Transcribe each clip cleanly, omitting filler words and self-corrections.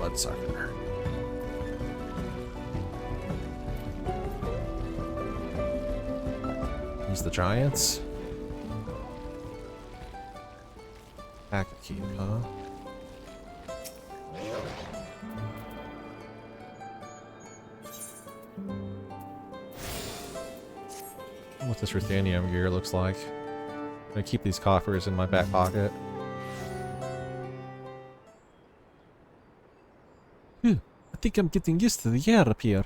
Bloodsucker. Use the giants. Pack a keep, huh? What this ruthenium gear looks like. I'm gonna keep these coffers in my back pocket. I think I'm getting used to the air up here.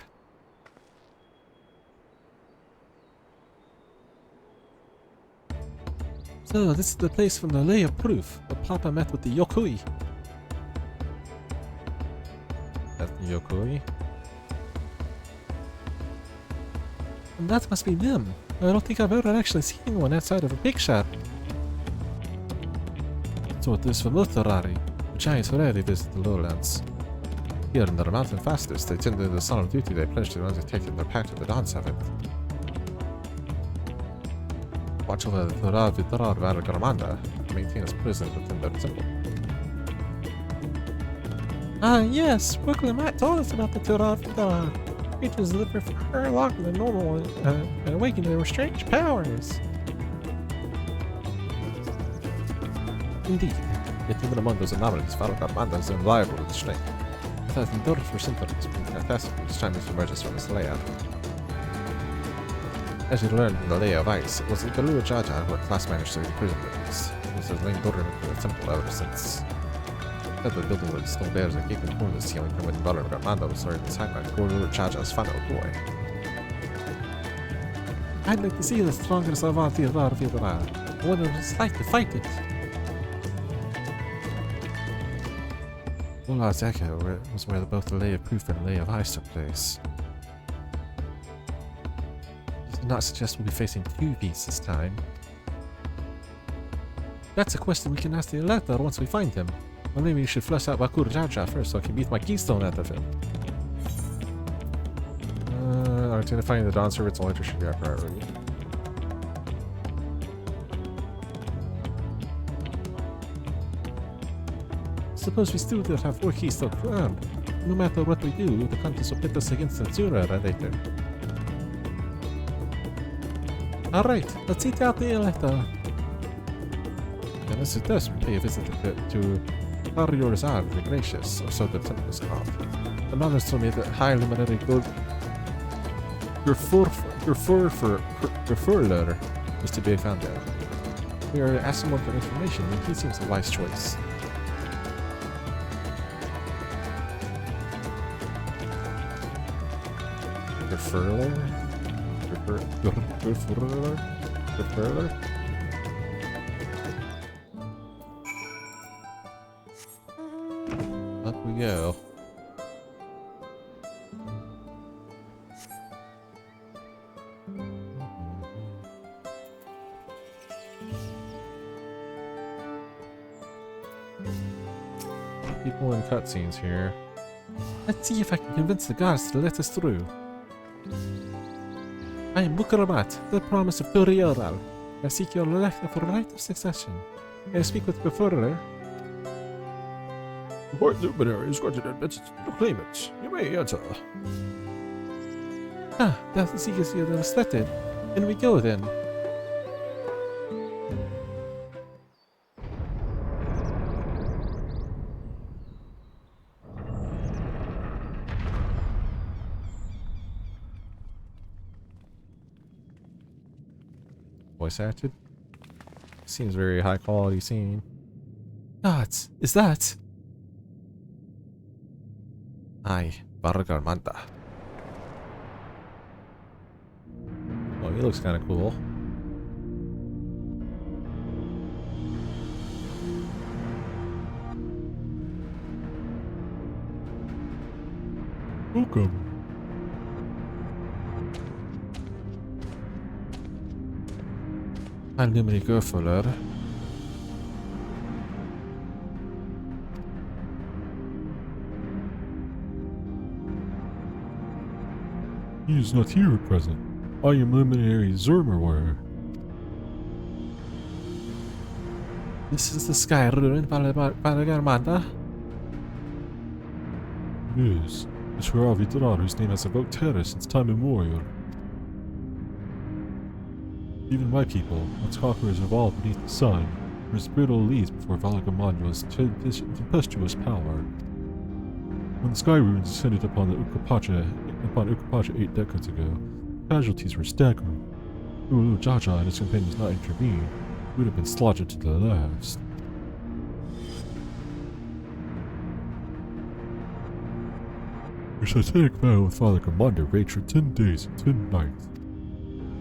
So, this is the place from the Lay of Proof, where Papa met with the Yokoi. That's the Yokoi. And that must be them. I don't think I've ever actually seen one outside of a big shop. So it is for Lotharari. The giants rarely visit the lowlands. Here in the mountain fastest, they tend to the son of duty they pledged to undertake their pact of the Dawn 7th. Watch over the Valigarmanda and maintain its presence within their temple. Ah, yes! Urqopacha told us about the Vidar. Creatures that live for far longer than normal and awaken their strange powers. Indeed, yet even among those anomalies, Valigarmanda is unrivaled with strength. It has endured for centuries, being fantastic each time it emerges from its lair. As you learned in the Lay of Ice, it was the Urqopacha who at last managed to imprison the beast. This has lain dormant in the temple ever since. That the building where it still bears a gaping hole in the ceiling from when Valigarmanda was starting to attack by Urqopacha's final boy. I'd like to see the strongest of our Vidar. I wonder what it's like to fight it. Urqopacha was where both the Lay of Proof and Lay of Ice took place. This does not suggest we'll be facing two beasts this time. That's a question we can ask the Elector once we find him. Or maybe you should flush out Urqopacha first so I can beat my keystone out of him. Identifying the Dawn Servant's Elector should be our priority. Suppose we still don't have 4 keys to the crown. No matter what we do, the Countess will pit us against them sooner or later. Alright, let's eat out the Elector. And as it does, we pay a visit to Ariorzar the Gracious, or so the temple is called. The mothers told me that high luminary gold Gerfurler is to be found there. We are asking more for information, and he seems a wise choice. Gerfurler? Gerfurler? Up we go. People in cutscenes here. Let's see if I can convince the guards to let us through. I am Urqopacha, the promise of Dawntrail. I seek your Elector for right of succession. May I speak with Preferrer? The White Luminary is granted admittance to claim it. You may enter. Ah, that is easier than expected. In we go then. Voice acted. Seems very high quality scene. That is that. Aye, Valigarmanda. Oh, he looks kind of cool. Welcome. I'm Limerick Gerfurler. He is not here at present. I am Luminary Zermerware. This is the sky ruin, Valigarmanda. It is. It's for our Vidrar, whose name has evoked terror since time immemorial. Even my people, once conquerors of all beneath the sun, were as brittle leaves before Valigarmanda's tempestuous power. When the Sky Runes descended upon Urqopacha 8 decades ago, casualties were staggering. Urqopacha and his companions not intervened, we would have been slaughtered to the last. Your satanic battle with Valigarmanda raged for 10 days and 10 nights.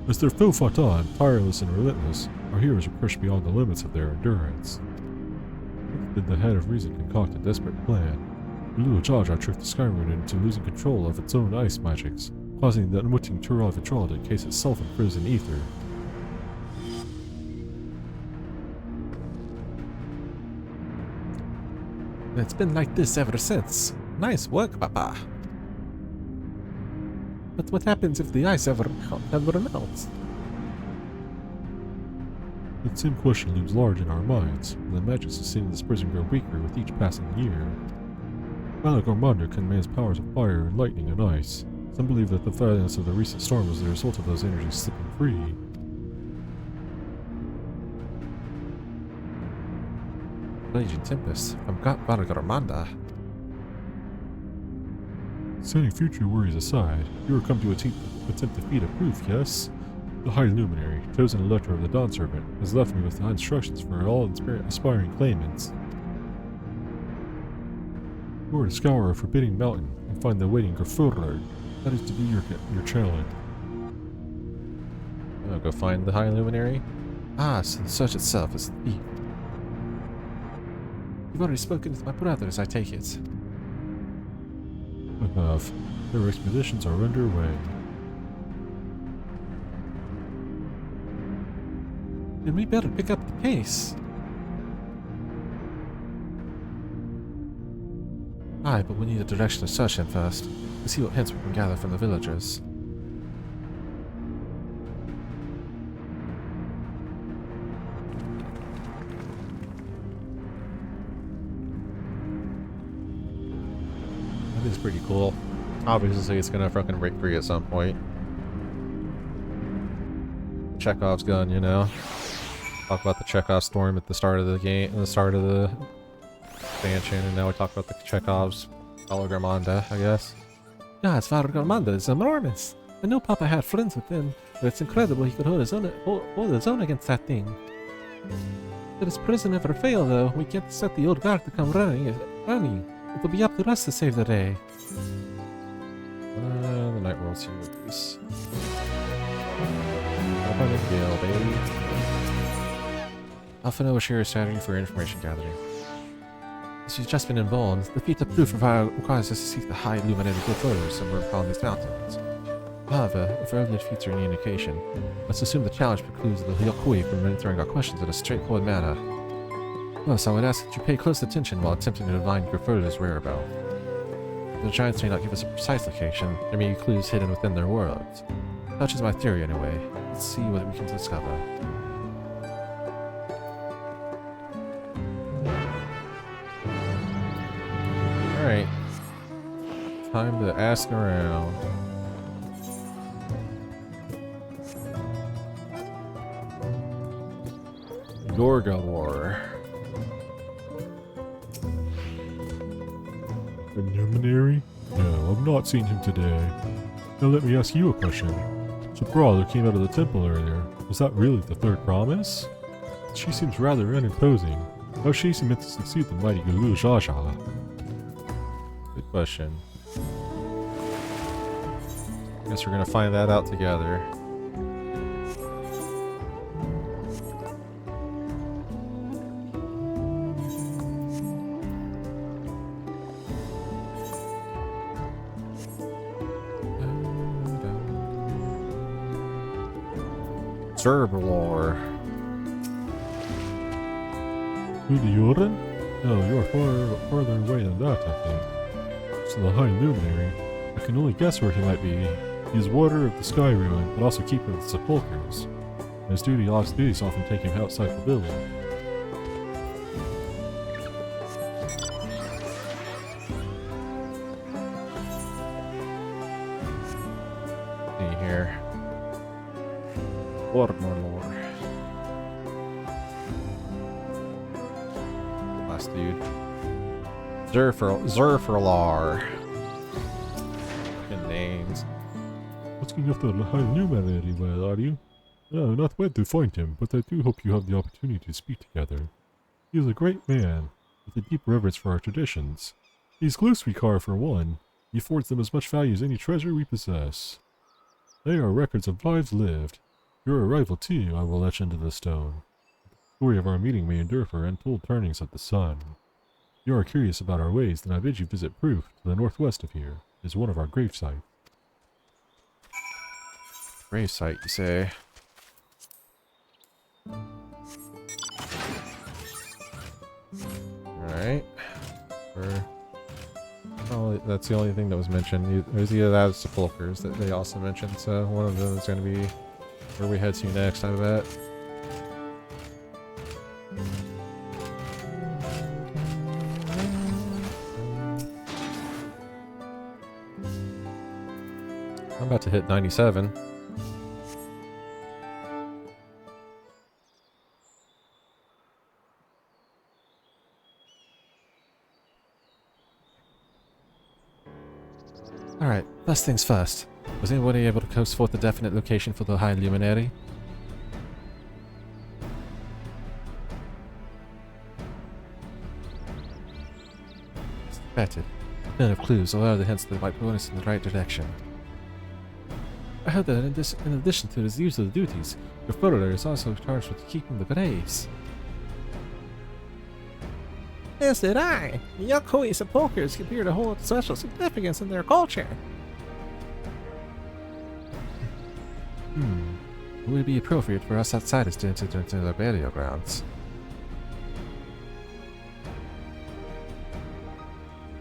As their foe fought on, tireless and relentless, our heroes were pushed beyond the limits of their endurance. Then the head of reason concocted a desperate plan. Urqopacha tricked the Sky Rune into losing control of its own ice magics, causing the unwitting Turok Vitral to encase itself in frozen ether. It's been like this ever since. Nice work, Papa. But what happens if the ice ever melts? That same question looms large in our minds, and the magic sustaining this prison grow weaker with each passing year. Valigarmanda commands powers of fire and lightning and ice. Some believe that the violence of the recent storm was the result of those energies slipping free. Raging Tempest from Valigarmanda. Setting future worries aside, you are come to attempt to defeat a proof, yes? The High Luminary, chosen elector of the Dawn Serpent, has left me with the instructions for all aspiring claimants. You are to scour a forbidding mountain and find the waiting Grafurler. That is to be your challenge. I'll go find the High Luminary. Ah, so the search itself is the thief. You've already spoken with my brothers, I take it. I have. Their expeditions are underway. Then we better pick up the pace. Aye, but we need a direction to search in first, to see what hints we can gather from the villagers. That is pretty cool. Obviously, it's gonna fucking break free at some point. Chekhov's gun, you know. Talk about the Chekhov storm at the start of the game, at the start of the expansion, and now we talk about the Chekhov's Valigarmanda, I guess. Yeah, it's Valigarmanda. It's enormous. I know Papa had friends with him, but it's incredible he could hold his own against that thing. Did his prison ever fail, though? We can't set the old guard to come running. It will be up to us to save the day. The Night World series. Up on the deal, baby. Alpha will share a strategy for information gathering. As you've just been informed, the feat of proof requires us to seek the High Luminary Grafurler somewhere upon these mountains. However, if earlier defeats are any indication, let's assume the challenge precludes the Hyokui from answering our questions in a straightforward manner. Thus, I would ask that you pay close attention while attempting to divine Grafurler's whereabouts. The giants may not give us a precise location, there may be clues hidden within their worlds. Such is my theory anyway. Let's see what we can discover. Alright. Time to ask around. Gorgalor. The Luminary? No, I've not seen him today. Now let me ask you a question. So Brawler came out of the temple earlier. Was that really the third promise? She seems rather unimposing. How is she meant to succeed the mighty Urqopacha? Good question. Guess we're gonna find that out together. Zerbalor. Who, the Yoren? No, you're farther away than that, I think. So the High Luminary. I can only guess where he might be. He is warder of the Sky Ruin, but also keeper of the sepulchres. And his duties often take him outside the building. thingy here. Lore more lore. Last dude. Zerfurlar. Good names. Asking after the high luminary, well, are you? No, not where to find him, but I do hope you have the opportunity to speak together. He is a great man, with a deep reverence for our traditions. These glyphs we carve, for one, he affords them as much value as any treasure we possess. They are records of lives lived. Your arrival, too, I will etch into the stone. The story of our meeting may endure for untold turnings of the sun. If you are curious about our ways, then I bid you visit Proof, to the northwest of here. It is one of our grave sites. Grave site, you say? Alright. Oh, that's the only thing that was mentioned. There's either that or sepulchers that they also mentioned, so one of them is going to be where we head to next, I bet. I'm about to hit 97. Alright, first things first. Was anybody able to coast forth a definite location for the High Luminary? Suspected. A bit of clues allow the hints that might point us in the right direction. I heard that in addition to his usual duties, your follower is also charged with keeping the graves. As did I. The Urqopacha sepulchres appear to hold special significance in their culture. It would be appropriate for us outsiders to enter into the burial grounds.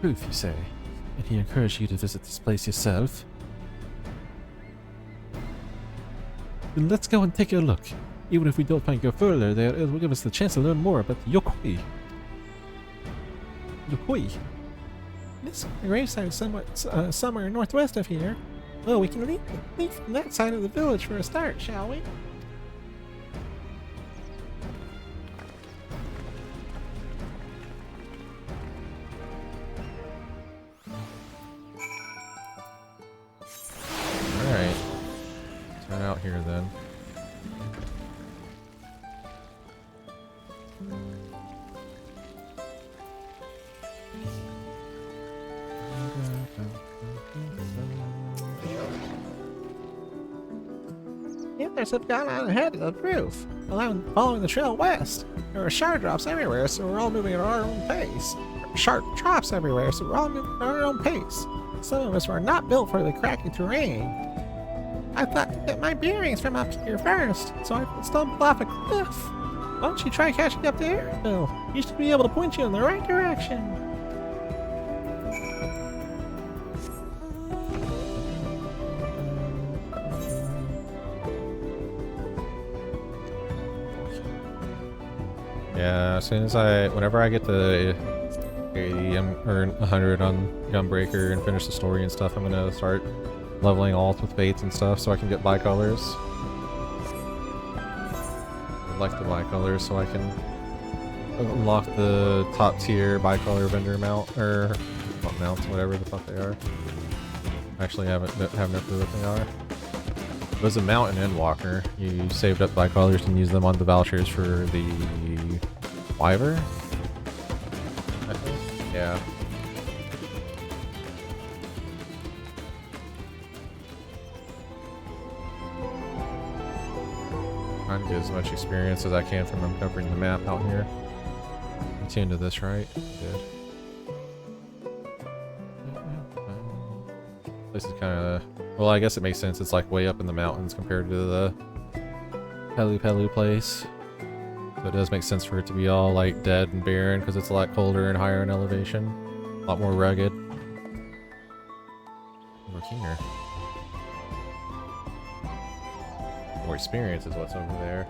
Proof, you say? And he encouraged you to visit this place yourself? Then let's go and take a look. Even if we don't find your follower there, it will give us the chance to learn more about the Urqopacha. This gravesite is somewhere northwest of here. Well, we can leave from that side of the village for a start, shall we? Alright. Turn out here then. Others have gone on ahead of the roof, following the trail west. There are shard drops everywhere, so we're all moving at our own pace. Sharp drops everywhere, so we're all moving at our own pace. Some of us were not built for the cracking terrain. I thought to get my bearings from up here first, so I could stumble off a cliff. Why don't you try catching up to Ariel? He should be able to point you in the right direction. Yeah, as soon as whenever I get to 80 or 100 on Gunbreaker and finish the story and stuff, I'm gonna start leveling alt with fates and stuff so I can get bicolors. I'd like the bicolors so I can unlock the top tier bicolor vendor mount, or mounts, whatever the fuck they are. Actually, have no clue what they are. It was a mount in Endwalker. You saved up bicolors and used them on the vouchers for the Wyver? I think? Yeah. Trying to get as much experience as I can from uncovering the map out here. I'm tuned to this, right? Good. This is kind of... Well, I guess it makes sense. It's like way up in the mountains compared to the Pelu place. So it does make sense for it to be all like dead and barren because it's a lot colder and higher in elevation. A lot more rugged. Over here. More experience is what's over there.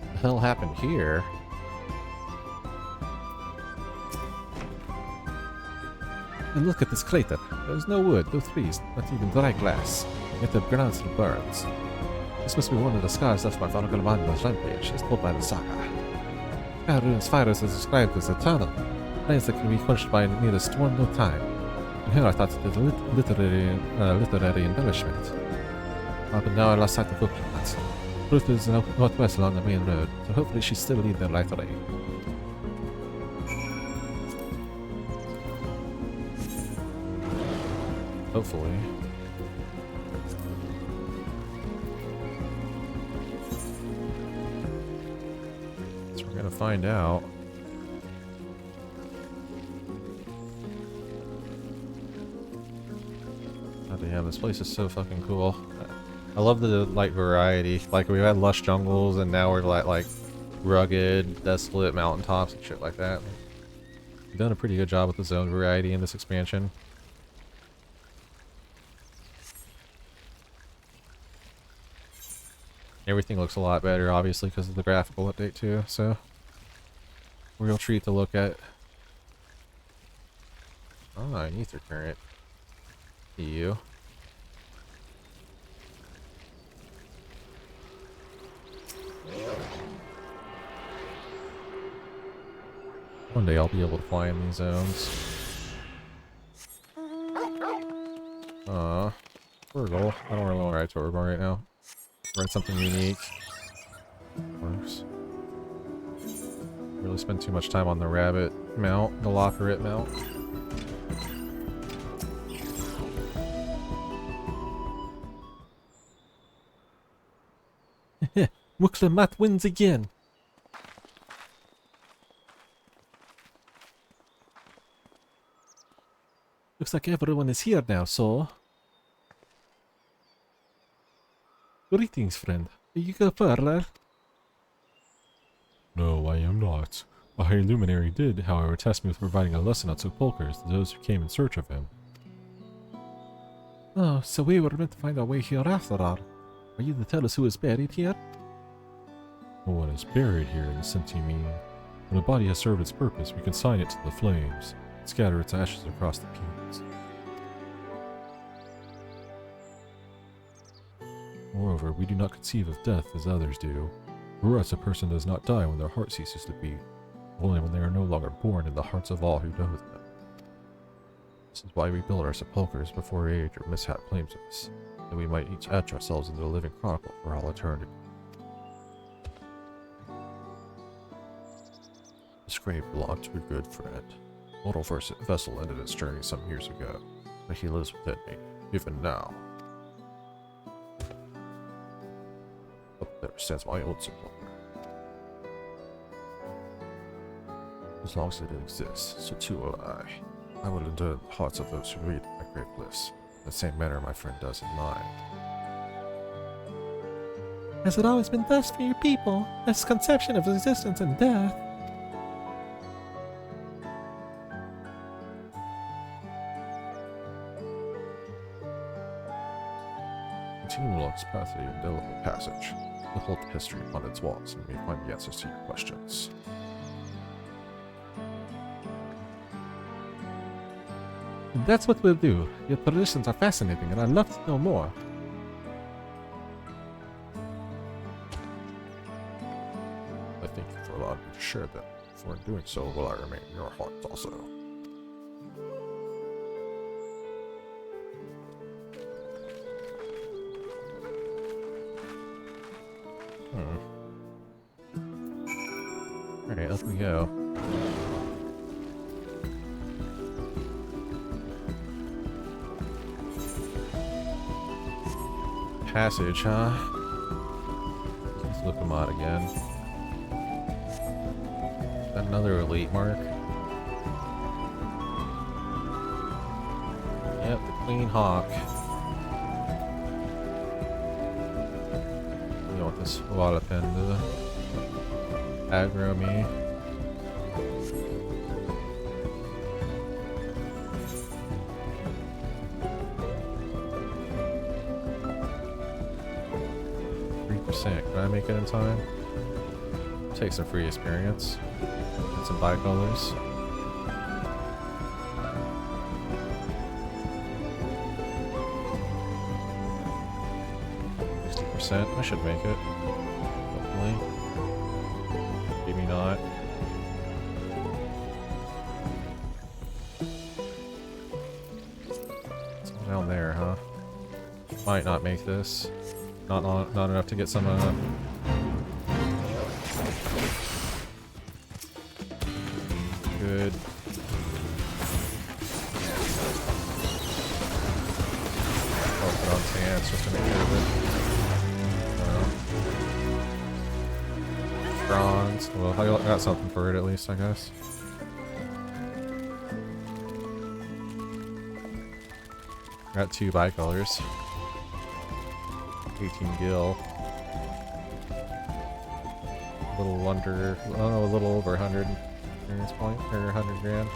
What the hell happened here? And look at this crater. There's no wood, no trees, not even dry glass. Yet the ground still burns. This must be one of the scars left by Valigarmanda's rampage, as told by the saga. Ruin's fires is described as eternal. Flames that can be quenched by neither storm nor time. And here I thought it was a literary embellishment. But now I lost sight of Urqopacha. Ruth is northwest along the main road, so hopefully she's still leading the right way. Hopefully. So we're gonna find out. God damn, this place is so fucking cool. I love the like variety. Like we've had lush jungles and now we're like rugged, desolate mountaintops and shit like that. We've done a pretty good job with the zone variety in this expansion. Everything looks a lot better, obviously, because of the graphical update too, so real treat to look at. Oh, an ether current. You. One day I'll be able to fly in these zones. Urqopacha. I don't really want to ride to Urqopacha right now. Ride something unique. Works. Really spend too much time on the rabbit mount, the Lockerite mount. Urqopacha wins again. Looks like everyone is here now, so... Greetings, friend. Are you a parlor? No, I am not. A high luminary did, however, task me with providing a lesson on sepulchres to those who came in search of him. Oh, so we were meant to find our way here after all. Are you to tell us who is buried here? No one is buried here in the sense you mean. When a body has served its purpose, we consign it to the flames, and scatter its ashes across the peaks. Moreover, we do not conceive of death as others do. For us, a person does not die when their heart ceases to beat, only when they are no longer born in the hearts of all who know them. This is why we build our sepulchres before age or mishap claims us, that we might each etch ourselves into the living chronicle for all eternity. This grave belonged to a good friend. Mortal vessel ended its journey some years ago, but he lives within me, even now. Up there stands my old sepulchre. As long as it exists, so too will I. I will endure the hearts of those who read my great bliss, in the same manner my friend does in mine. Has it always been thus for your people? This conception of existence and death? Continue along this path to the indelible passage. Behold the history upon its walls, and you may find the answers to your questions. And that's what we'll do. Your traditions are fascinating, and I'd love to know more. I thank you for allowing me to share them, for in doing so will I remain in your hearts also. Alright, up we go. Passage, huh? Let's look them out again. Another elite mark. Yep, the Queen Hawk. We want this Wallapin to aggro me. Can I make it in time? Take some free experience. Get some bicolors. 100%. I should make it. Hopefully. Maybe not. It's all down there, huh? Might not make this. Not enough to get some good. Oh, put on stance just to make sure of it. Bronze. Well, I got something for it at least, I guess. Got 2 bicolors. 18 gil. A little under, oh, a little over 100 experience point, or 100 grand.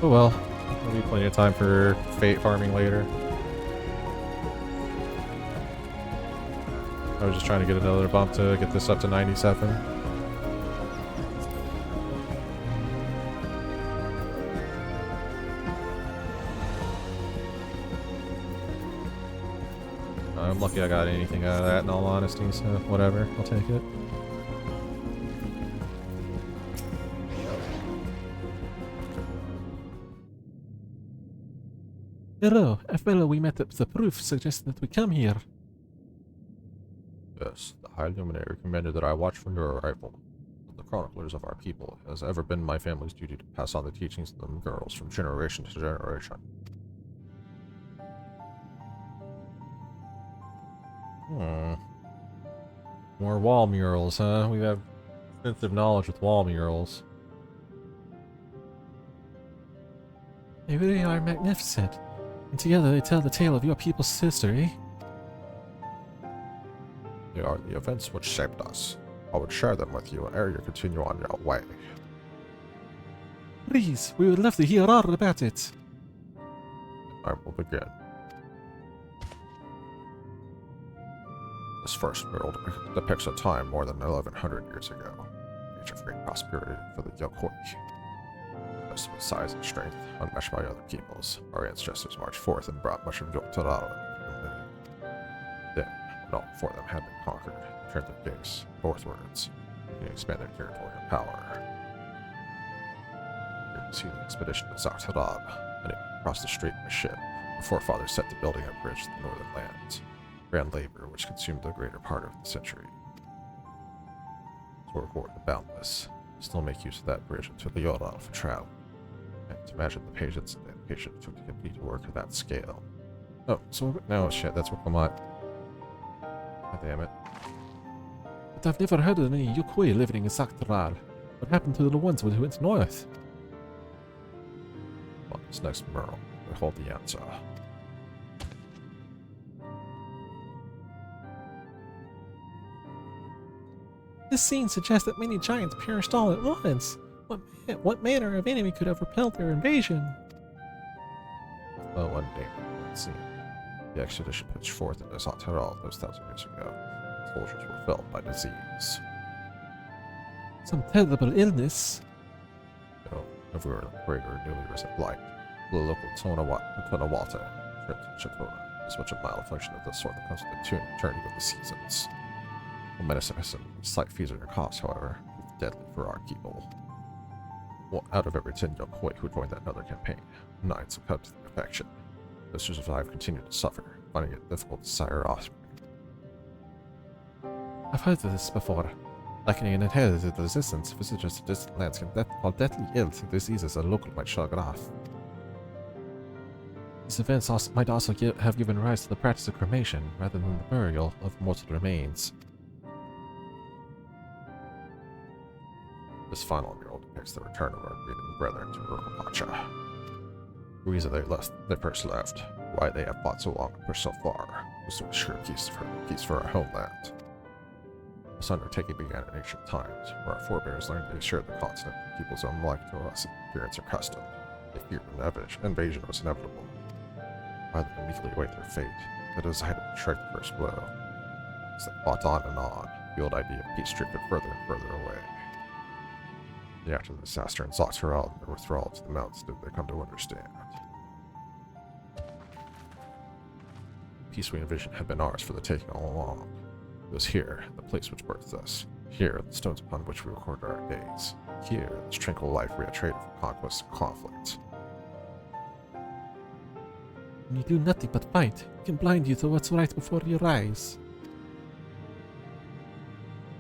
Oh well, there'll be plenty of time for fate farming later. I was just trying to get another bump to get this up to 97. I'm lucky I got anything out of that in all honesty, so whatever, I'll take it. Hello, a fellow we met at the proof suggested that we come here. Yes, the High Luminary recommended that I watch for your arrival. The chroniclers of our people, it has ever been my family's duty to pass on the teachings of the girls from generation to generation. More wall murals, huh? We have extensive knowledge with wall murals. They really are magnificent. And together they tell the tale of your people's history. They are the events which shaped us. I would share them with you ere you continue on your way. Please, we would love to hear all about it. I will begin. This first mural depicts a time more than 1100 years ago. Age of great prosperity for the Urqopacha. With size and strength, unmatched by other peoples, our ancestors marched forth and brought much of Urqopacha. Then, when all before them had been conquered, they turned their gaze northwards and expand their territory and power. Here you see the expedition to Xartarab, and it crossed the strait in a ship. The forefathers set to building a bridge to the northern lands. Grand labor which consumed the greater part of the century. To reward the boundless, still make use of that bridge into the Yoral for travel. And to imagine the patience and dedication it took to complete a work of that scale. Oh, so no shit, that's Urqopacha. God damn it. But I've never heard of any Yukoi living in Xartarab. What happened to the ones who went north? On this next mural, we hold the answer. This scene suggests that many giants perished all at once. What manner of enemy could have repelled their invasion? Well, one day, let's see. The expedition pitched forth into Xartarab those 1,000 years ago. Soldiers were felled by disease. Some terrible illness. So, everywhere in the greater newly risen blight, the local Tonawata, Chitona, is much a mild affliction of this sort that comes with the turning of the seasons. The medicine has some slight fees on your cost, however, proved deadly for our people. One out of every 10 Yokoi who joined that other campaign, 9 succumbed to the infection. Those who survived continued to suffer, finding it difficult to sire offspring. I've heard of this before. Lacking an inherited resistance, visitors to distant lands can fall deathly ill to diseases a local might shrug off. These events might also have given rise to the practice of cremation, rather than the burial of mortal remains. This final mural depicts the return of our breathing brethren to Urqopacha. The reason they first left, why they have fought so long and pushed so far, was to ensure peace for our homeland. This undertaking began in ancient times, where our forebears learned to assure the continent that peoples unlike to us in appearance or custom. They feared an invasion was inevitable. Rather than meekly await their fate, they decided to strike the first blow. As they fought on and on, the old idea of peace drifted further and further away. After the disaster in Dawntrail and their withdrawal to the mountains did they come to understand. The peace we envisioned had been ours for the taking all along. It was here, the place which birthed us. Here, the stones upon which we recorded our days. Here, this tranquil life we had traded for conquest and conflict. When you do nothing but fight, it can blind you to what's right before your eyes.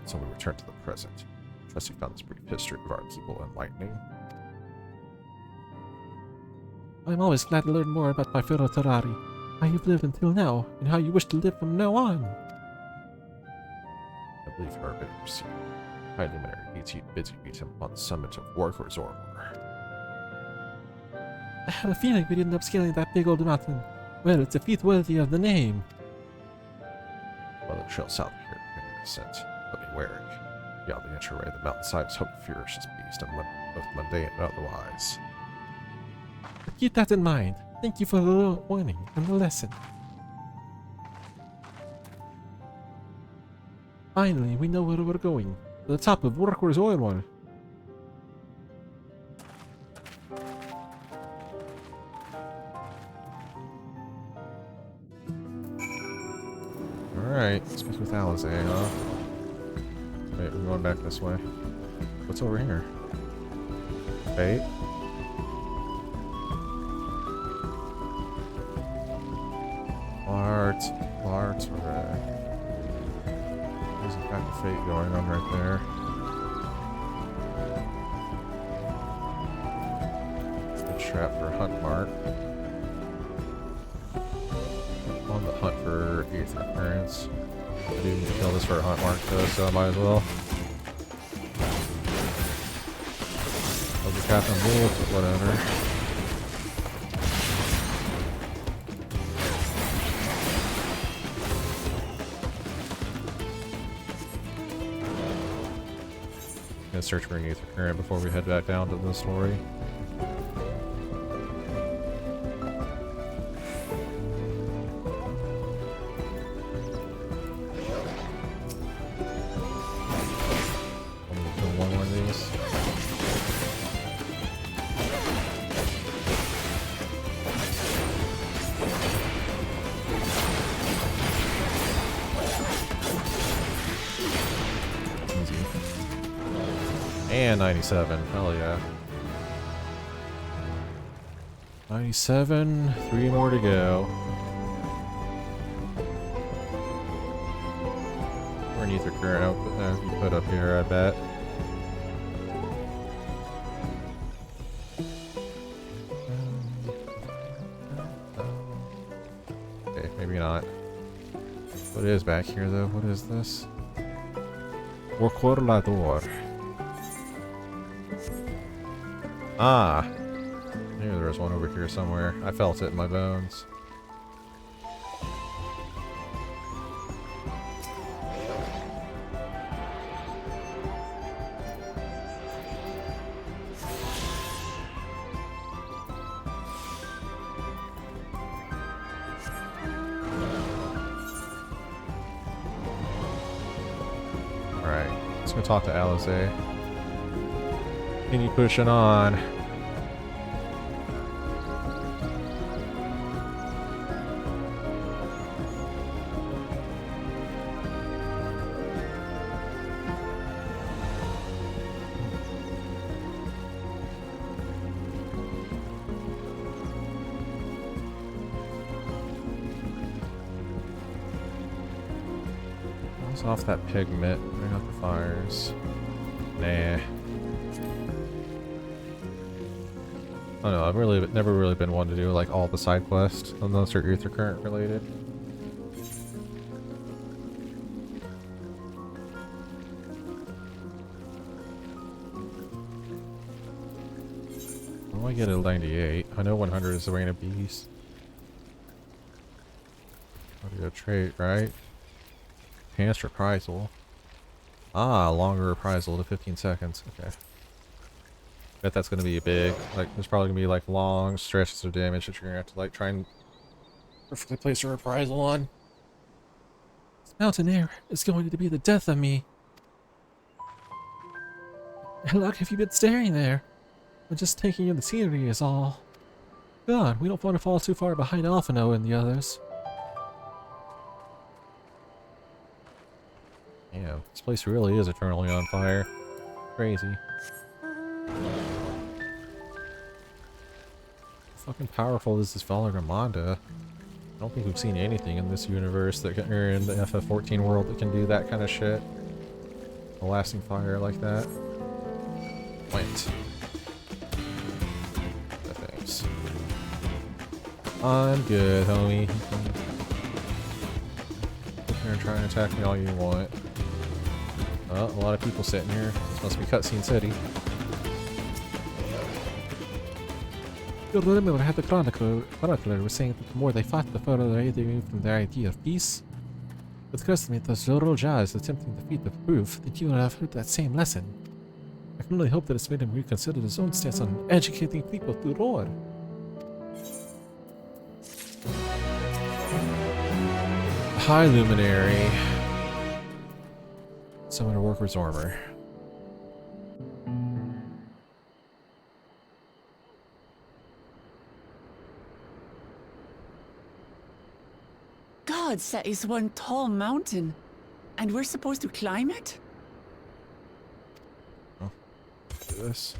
So we return to the present. Trust you found this brief history of our people enlightening. I'm always glad to learn more about my fellow Terrari, how you've lived until now, and how you wish to live from now on. I believe you are ready to proceed. High Luminary bids you meet him on the summit of Urqopacha. I had a feeling we'd end up scaling that big old mountain. Well, it's a feat worthy of the name. Well, the trail south of here beginning to ascent, but be wary. Beyond the entryway, the mountainside is home to ferocious beasts, and both mundane and otherwise. But keep that in mind. Thank you for the warning and the lesson. Finally, we know where we're going. To the top of Urqopacha. Alright, speak with Alizé, huh? Wait, we're going back this way. What's over here? Fate? Art. Alright. There's a pack of fate going on right there. It's the trap for a hunt mark. On the hunt for ether currents. I do need to kill this for a hunt mark though, so I might as well. I'll be Captain Wolf, but whatever. Gonna search for an ether current before we head back down to the story. And 97. Hell yeah. 97. 3 more to go. Or an ether current output you put up here, I bet. Okay, maybe not. What is back here though? What is this? Urqopacha. Ah! Maybe there was one over here somewhere. I felt it in my bones. Alright, let's go talk to Alizé. Continue pushing on. Close off that pigment. Bring out the fires. Nah. I don't know, I've never really been one to do like all the side quests unless they're ether current related. How do I get a 98? I know 100 is the Reign of Beast. Audio trait, right? Enhanced reprisal. Ah, longer reprisal to 15 seconds. Okay. Bet that's gonna be big. Like, there's probably gonna be like long stretches of damage that you're gonna have to like try and perfectly place a reprisal on. This mountain air is going to be the death of me. How long have you been staring there? We're just taking in the scenery is all. God, we don't want to fall too far behind Alphino and the others. Yeah, this place really is eternally on fire. Crazy. How fucking powerful is this Valigarmanda? I don't think we've seen anything in this universe that can, or in the FF14 world that can do that kind of shit. A lasting fire like that. Plant. Thanks. I'm good, homie. Sit here and try and attack me all you want. Oh, a lot of people sitting here. This must be Cutscene City. You remember how the chronicler was saying that the more they fought, the further they moved from their idea of peace? It occurs to me that Zoroja is attempting to defeat the proof that you and I have heard that same lesson. I can only hope that it's made him reconsider his own stance on educating people through lore. High Luminary. Summoner Worker's Armor. God set is one tall mountain, and we're supposed to climb it? Oh, do this.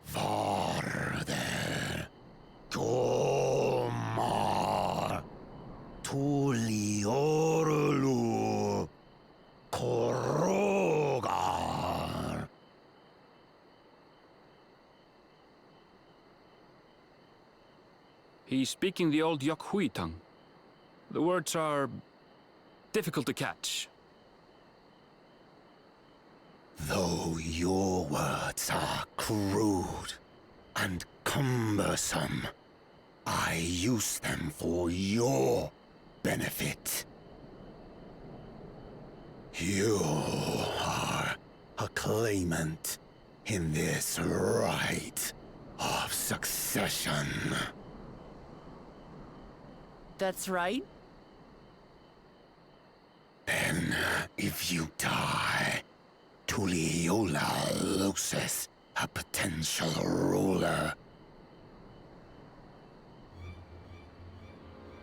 Farther, Tomar, Tuliorulu, Korogar. He's speaking the old Yokhui tongue. The words are difficult to catch. Though your words are crude and cumbersome, I use them for your benefit. You are a claimant in this right of succession. That's right. Then, if you die, Tuliola loses a potential ruler.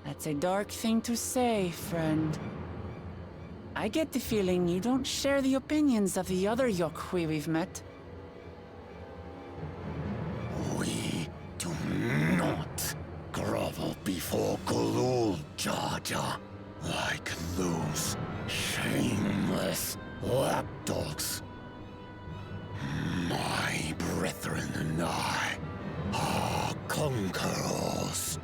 That's a dark thing to say, friend. I get the feeling you don't share the opinions of the other Yokhui we've met. We do not grovel before Gulul Jaja like those shameless lapdogs. My brethren and I are conquerors,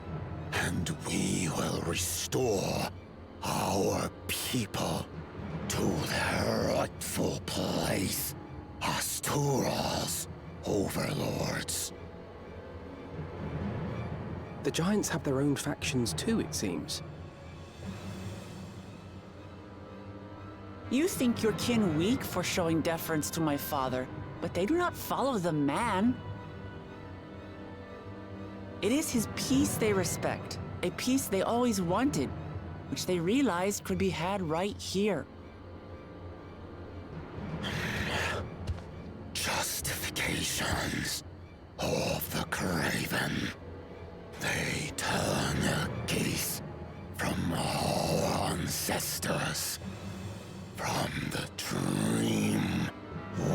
and we will restore our people to their rightful place as Tura's overlords. The Giants have their own factions too, it seems. You think your kin weak for showing deference to my father, but they do not follow the man. It is his peace they respect, a peace they always wanted, which they realized could be had right here. Justifications of the craven. They turn their gaze from our ancestors, from the dream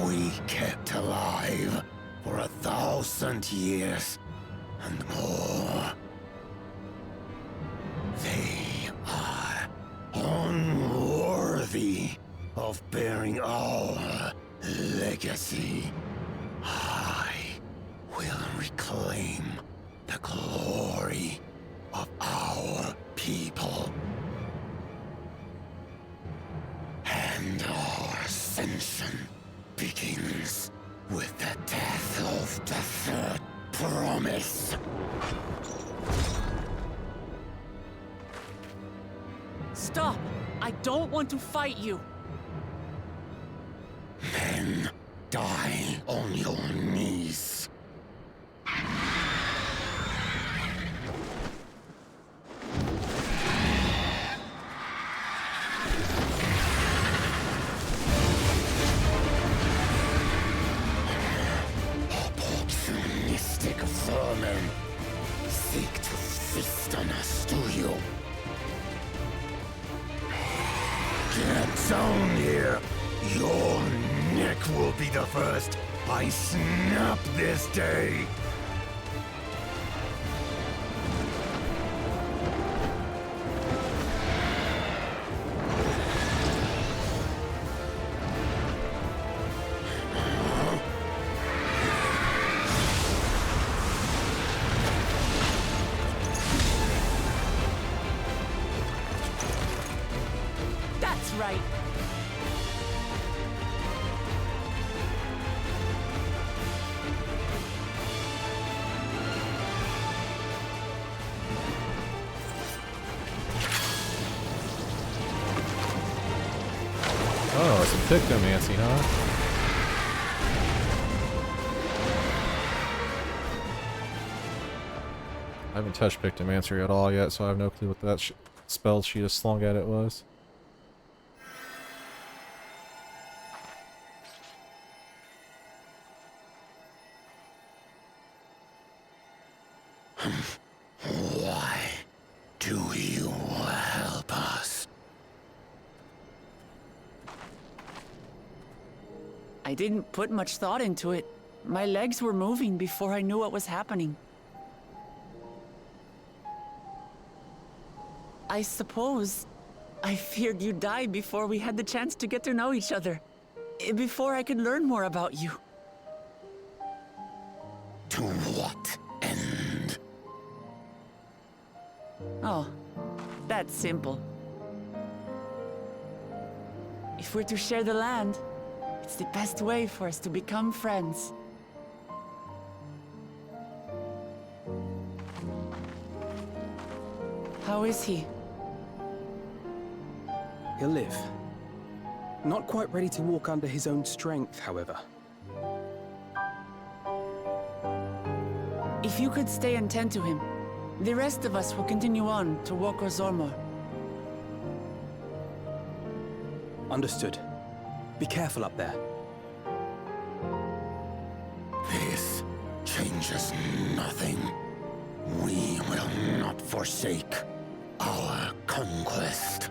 we kept alive for 1,000 years and more. They are unworthy of bearing our legacy. I will reclaim the glory of our people. And our ascension begins with the death of the third promise. Stop! I don't want to fight you! Then die on your knees. insist on us, do you? Get down here! Your neck will be the first I snap this day! That's right. Oh, it's a pictomancy, huh? I haven't touched pictomancy at all yet, so I have no clue what that spell she just slung at it was. Why do you help us? I didn't put much thought into it. My legs were moving before I knew what was happening. I suppose I feared you'd die before we had the chance to get to know each other. Before I could learn more about you. To what end? Oh, that's simple. If we're to share the land, it's the best way for us to become friends. How is he? He'll live. Not quite ready to walk under his own strength, however. If you could stay and tend to him, the rest of us will continue on to Urqopacha. Understood. Be careful up there. This changes nothing. We will not forsake our conquest.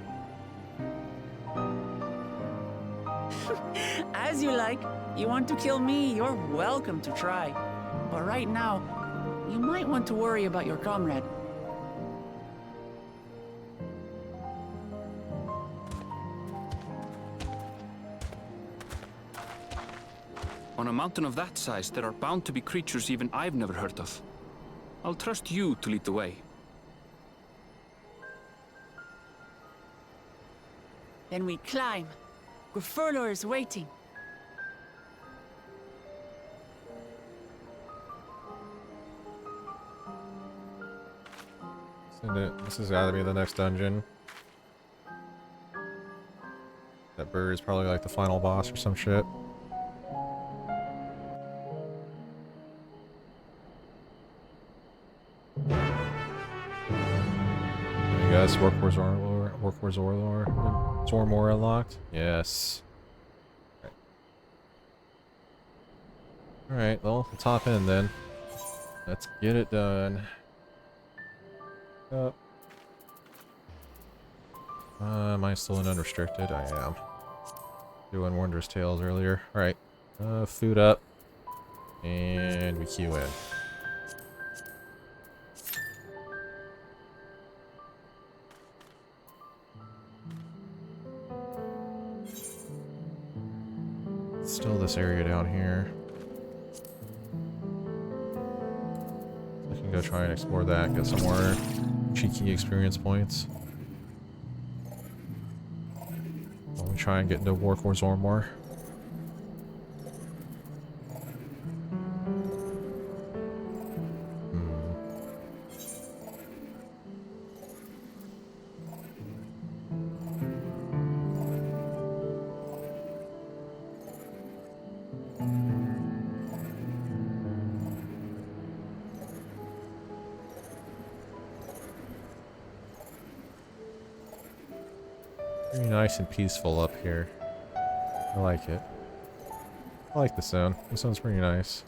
As you like. You want to kill me, you're welcome to try. But right now, you might want to worry about your comrade. On a mountain of that size, there are bound to be creatures even I've never heard of. I'll trust you to lead the way. Then we climb. Grifurlor is waiting. This has got to be the next dungeon. That bird is probably like the final boss or some shit. Yes, Zormor unlocked? Yes. Alright, well, the top end then. Let's get it done. Am I still in unrestricted? I am. Doing Wondrous Tales earlier. Alright. Food up. And we queue in. Still this area down here. I can go try and explore that, get some more cheeky experience points. While we try and get into Urqopacha more. Very nice and peaceful up here. I like it. I like the sound. The sound's pretty nice.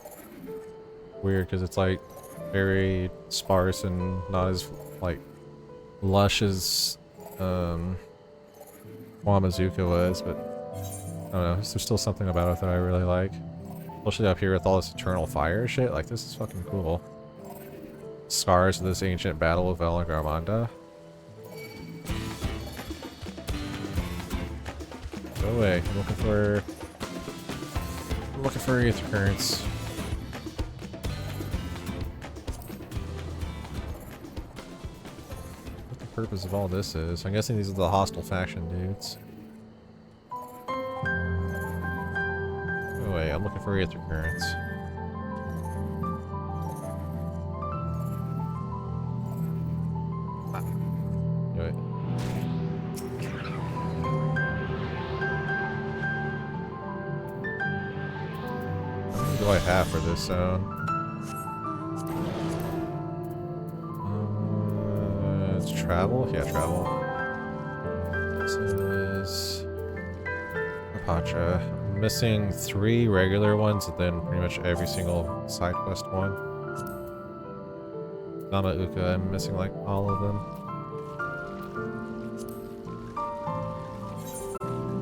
Weird because it's like very sparse and not as like lush as Wamazuka was, but I don't know, there's still something about it that I really like. Especially up here with all this eternal fire shit, like this is fucking cool. Scars of this ancient battle of Valigarmanda. Go away, I'm looking for ether currents. What the purpose of all this is? I'm guessing these are the hostile faction dudes. I'm looking for ether currents. Do it. How many do I have for this zone? It's travel? Yeah, travel. This is Urqopacha. Missing 3 regular ones and then pretty much every single side quest one. Nama Uka, I'm missing like all of them.